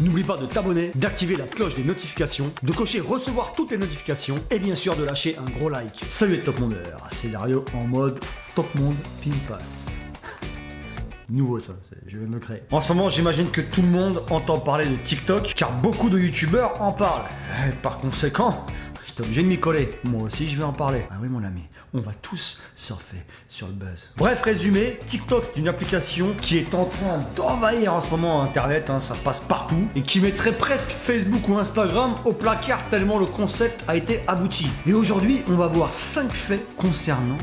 N'oublie pas de t'abonner, d'activer la cloche des notifications, de cocher recevoir toutes les notifications et bien sûr de lâcher un gros like. Salut les top mondeurs, c'est Dario en mode top monde pile passe. Nouveau ça, je viens de le créer. En ce moment, j'imagine que tout le monde entend parler de TikTok, car beaucoup de youtubeurs en parlent. Et par conséquent, j'étais obligé de m'y coller. Moi aussi, je vais en parler. Ah oui, mon ami, on va tous surfer sur le buzz. Bref, résumé, TikTok, c'est une application qui est en train d'envahir en ce moment Internet, hein, ça passe partout, et qui mettrait presque Facebook ou Instagram au placard tellement le concept a été abouti. Et aujourd'hui, on va voir 5 faits concernant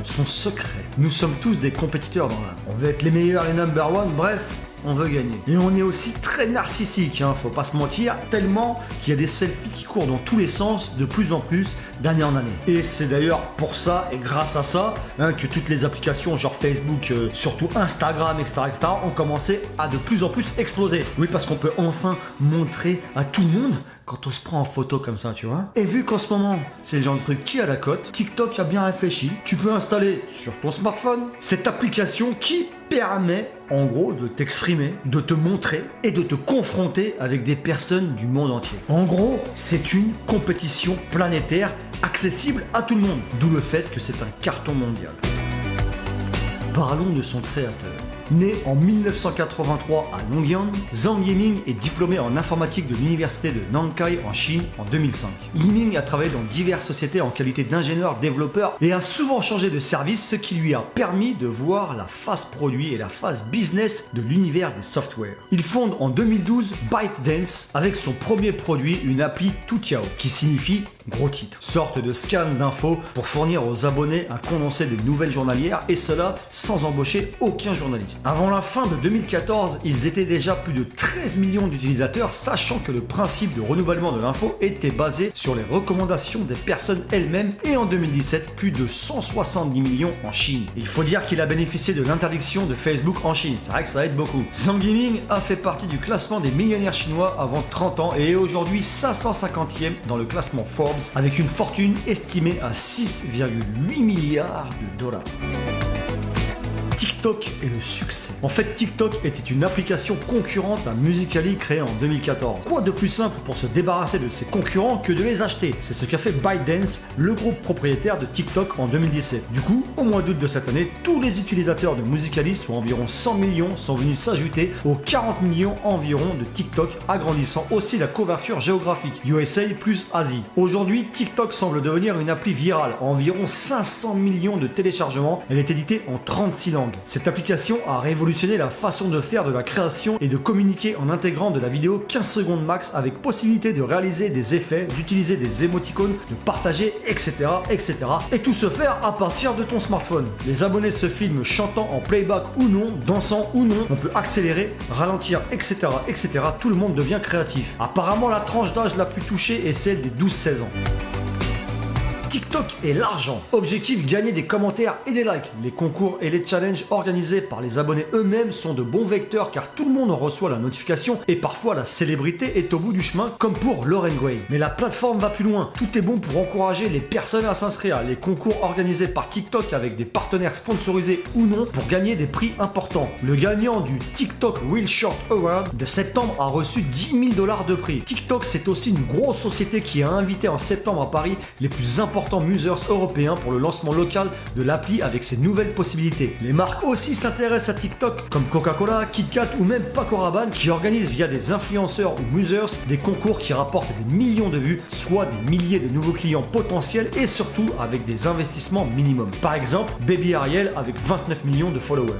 son secret. Nous sommes tous des compétiteurs dans l'âme. On veut être les meilleurs, les number one, bref, on veut gagner. Et on est aussi très narcissique, hein, faut pas se mentir, tellement qu'il y a des selfies qui courent dans tous les sens de plus en plus d'année en année. Et c'est d'ailleurs pour ça et grâce à ça hein, que toutes les applications genre Facebook, surtout Instagram, etc., ont commencé à de plus en plus exploser. Oui, parce qu'on peut enfin montrer à tout le monde quand on se prend en photo comme ça, tu vois. Et vu qu'en ce moment, c'est le genre de truc qui a la cote, TikTok a bien réfléchi. Tu peux installer sur ton smartphone cette application qui permet, en gros, de t'exprimer, de te montrer et de te confronter avec des personnes du monde entier. En gros, c'est une compétition planétaire accessible à tout le monde. D'où le fait que c'est un carton mondial. Parlons de son créateur. Né en 1983 à Longyang, Zhang Yiming est diplômé en informatique de l'université de Nankai en Chine en 2005. Yiming a travaillé dans diverses sociétés en qualité d'ingénieur développeur et a souvent changé de service, ce qui lui a permis de voir la phase produit et la phase business de l'univers des softwares. Il fonde en 2012 ByteDance avec son premier produit, une appli Toutiao, qui signifie gros titre, sorte de scan d'infos pour fournir aux abonnés un condensé de nouvelles journalières, et cela sans embaucher aucun journaliste. Avant la fin de 2014, ils étaient déjà plus de 13 millions d'utilisateurs, sachant que le principe de renouvellement de l'info était basé sur les recommandations des personnes elles-mêmes, et en 2017, plus de 170 millions en Chine. Il faut dire qu'il a bénéficié de l'interdiction de Facebook en Chine, c'est vrai que ça aide beaucoup. Zhang Yiming a fait partie du classement des millionnaires chinois avant 30 ans et est aujourd'hui 550e dans le classement Forbes, avec une fortune estimée à 6,8 milliards de dollars. TikTok et le succès. En fait, TikTok était une application concurrente à Musical.ly créée en 2014. Quoi de plus simple pour se débarrasser de ses concurrents que de les acheter? C'est ce qu'a fait ByteDance, le groupe propriétaire de TikTok en 2017. Du coup, au mois d'août de cette année, tous les utilisateurs de Musical.ly, soit environ 100 millions, sont venus s'ajouter aux 40 millions environ de TikTok, agrandissant aussi la couverture géographique, USA plus Asie. Aujourd'hui, TikTok semble devenir une appli virale, environ 500 millions de téléchargements. Elle est éditée en 36 langues. Cette application a révolutionné la façon de faire de la création et de communiquer en intégrant de la vidéo 15 secondes max avec possibilité de réaliser des effets, d'utiliser des émoticônes, de partager, etc., etc. Et tout se faire à partir de ton smartphone. Les abonnés se filment chantant en playback ou non, dansant ou non, on peut accélérer, ralentir, etc., etc. Tout le monde devient créatif. Apparemment, la tranche d'âge la plus touchée est celle des 12-16 ans. TikTok et l'argent. Objectif, gagner des commentaires et des likes. Les concours et les challenges organisés par les abonnés eux-mêmes sont de bons vecteurs car tout le monde en reçoit la notification et parfois la célébrité est au bout du chemin, comme pour Lauren Gray. Mais la plateforme va plus loin. Tout est bon pour encourager les personnes à s'inscrire. Les concours organisés par TikTok avec des partenaires sponsorisés ou non pour gagner des prix importants. Le gagnant du TikTok Real Short Award de septembre a reçu 10 000 $ de prix. TikTok, c'est aussi une grosse société qui a invité en septembre à Paris les plus importants users européens pour le lancement local de l'appli avec ses nouvelles possibilités. Les marques aussi s'intéressent à TikTok, comme Coca-Cola, KitKat ou même Paco Rabanne, qui organisent via des influenceurs ou users des concours qui rapportent des millions de vues, soit des milliers de nouveaux clients potentiels et surtout avec des investissements minimum. Par exemple, Baby Ariel avec 29 millions de followers.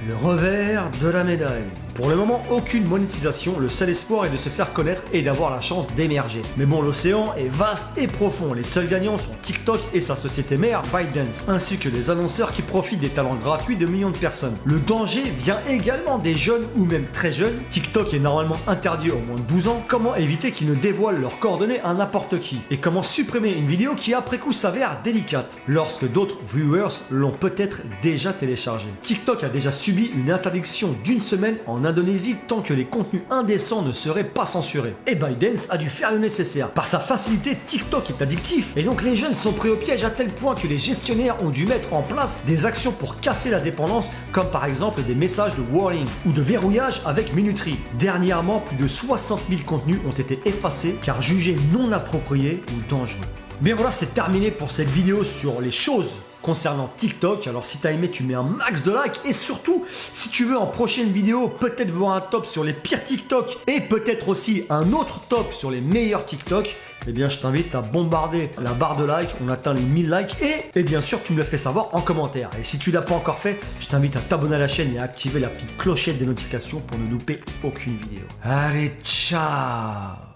Le revers de la médaille. Pour le moment, aucune monétisation, le seul espoir est de se faire connaître et d'avoir la chance d'émerger. Mais bon, l'océan est vaste et profond, les seuls gagnants sont TikTok et sa société mère ByteDance, ainsi que les annonceurs qui profitent des talents gratuits de millions de personnes. Le danger vient également des jeunes ou même très jeunes. TikTok est normalement interdit aux moins de 12 ans, comment éviter qu'ils ne dévoilent leurs coordonnées à n'importe qui? Et comment supprimer une vidéo qui après coup s'avère délicate, lorsque d'autres viewers l'ont peut-être déjà téléchargée? TikTok a déjà subi subi une interdiction d'1 semaine en Indonésie tant que les contenus indécents ne seraient pas censurés. Et ByteDance a dû faire le nécessaire. Par sa facilité, TikTok est addictif et donc les jeunes sont pris au piège à tel point que les gestionnaires ont dû mettre en place des actions pour casser la dépendance, comme par exemple des messages de warning ou de verrouillage avec minuterie. Dernièrement, plus de 60 000 contenus ont été effacés car jugés non appropriés ou dangereux. Bien voilà, c'est terminé pour cette vidéo sur les choses concernant TikTok. Alors si t'as aimé, tu mets un max de likes et surtout, si tu veux en prochaine vidéo peut-être voir un top sur les pires TikTok et peut-être aussi un autre top sur les meilleurs TikTok, eh bien je t'invite à bombarder la barre de like, on atteint les 1000 likes et bien sûr tu me le fais savoir en commentaire. Et si tu l'as pas encore fait, je t'invite à t'abonner à la chaîne et à activer la petite clochette des notifications pour ne louper aucune vidéo. Allez, ciao!